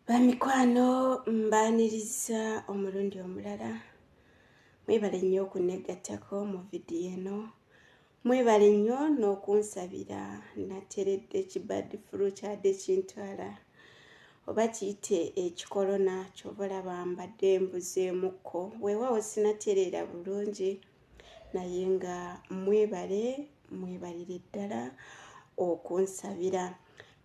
Bamikwano mbaniriza omulundi omulala. Mwebale nnyo okunegattako mu vidiyo eno. Mwebale nnyo n'okunsabira nateredde ekibadde fulu kyadde kintwala. Oba kiyite ekikolona ky'oba olaba mbadde mbuzeemukko. Weewaawo sinatereera bulungi naye nga mwebalire ddala okunsabira.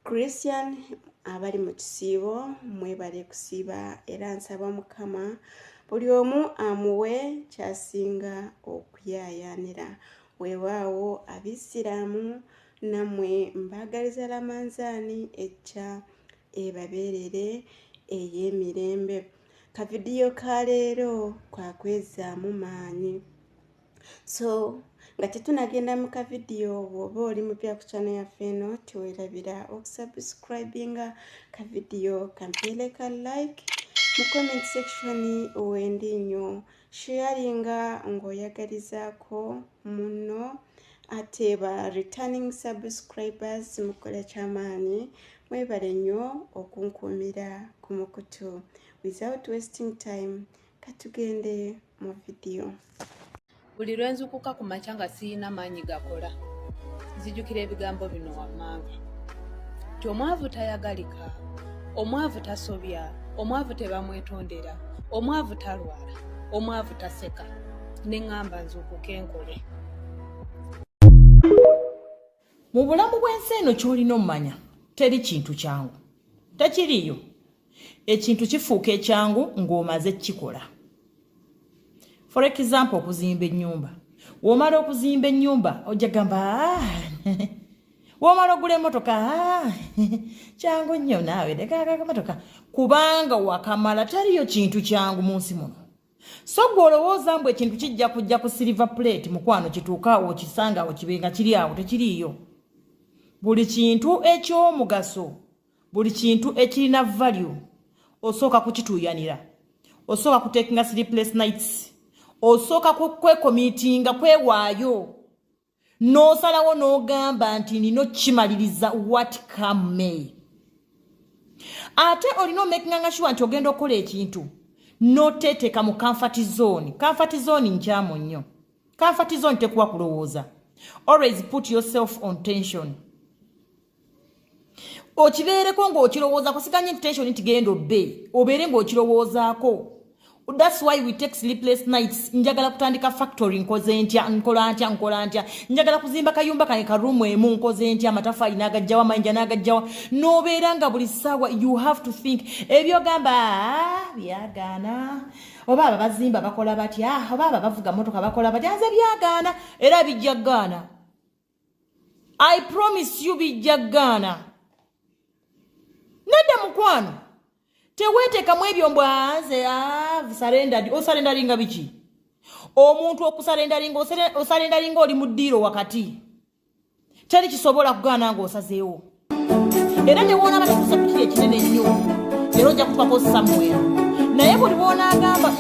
Christian abali mu kisiibo mwebale kusiiba era nsaba Mukama buli omu amuwe kyasinga okuyaayaanira. Weewaawo Abisiraamu nammwe mbaagaliza lamanzaani ejja ebabeerere ey'emirembe. Kavidiyo ka leero kwakwezaamu maanyi. So nga tetunagenda mu kavidiyo bw'oba oli mupya ku channel yaffe eno teweerabira okusubscribinga kavidiyo kampeere ka like mu comment section wendi nnyo sharinga ng'oyagalizaako munno ate ba returning subscribers mukola kyamaanyi mwebale nnyo okunkuumira ku mukutu. Without wasting time katugende mu vidiyo. Buli lwe nzukuka ku makya nga sirina maanyi gakola nzijukira ebigambo bino wammanga ti omwavu tayagalika, omwavu tasobya, omwavu tebamwetondera, omwavu talwala, omwavu taseka. Ne ŋŋamba nzukuke nkole. Mu bulamu bw'ensi eno ky'olina omumanya teri kintu kyangu, tekiriyo. Ekintu kifuuka ekyangu ng'omaze kukikola. For example, okuzimba ennyumba. Womala okuzimba ennyumba ojja gamba womala ogula emmotoka kyangu nnyo naawe lekaka kamotoka kubanga wakamala taliyo kintu kyangu mu nsi muno. So gw'olowooza mbu ekintu kijja kujja ku silver plate mukwano kituuka awo okisanga awo kibe nga kiri awo tekiriyo. Buli kintu eky'omugaso, buli kintu ekirina value osooka kukituuyanira, osooka kutekinga sleepless nights, osooka kwekomitinga kwewaayo n'osalawo n'ogamba nti nino kimaliriza what come may. Ate olina omakinga sure nti ogenda okukola ekintu n'oteteeka mu comfort zone. Comfort zone nkyamu nnyo. Comfort zone tekuwa kulowooza. Always put yourself on tension. Okibeereko ng'okirowooza kusiganya tension nti genda obbe obeere ng'okirowoozaako. That's why we take sleepless nights. Njagala kutandika factory nkoze ntya, nkola ntya. Njagala kuzimba kayumba kange ka room emu nkoze ntya, amatafali nagajjawa, mayinja nagajjawa. N'obeera nga buli ssaawa you have to think ebyogamba byagaana. Oba abo bazimba bakola batya, oba abo bavuga motoka bakola batya, nze byagaana era bijja gaana. I promise you bijja gaana. Nedda mukwano. Teweteekamu ebyo mbwanze osalendalinga biki? Omuntu okusalendalinga osalendalinga oli mu ddiiro wakati. Teri kisobola kugaana ng'osazeewo. Era ne woona bakikusapitira ekinene nnyo. Era ojja kutwako somewhere. Naye buli boona agamba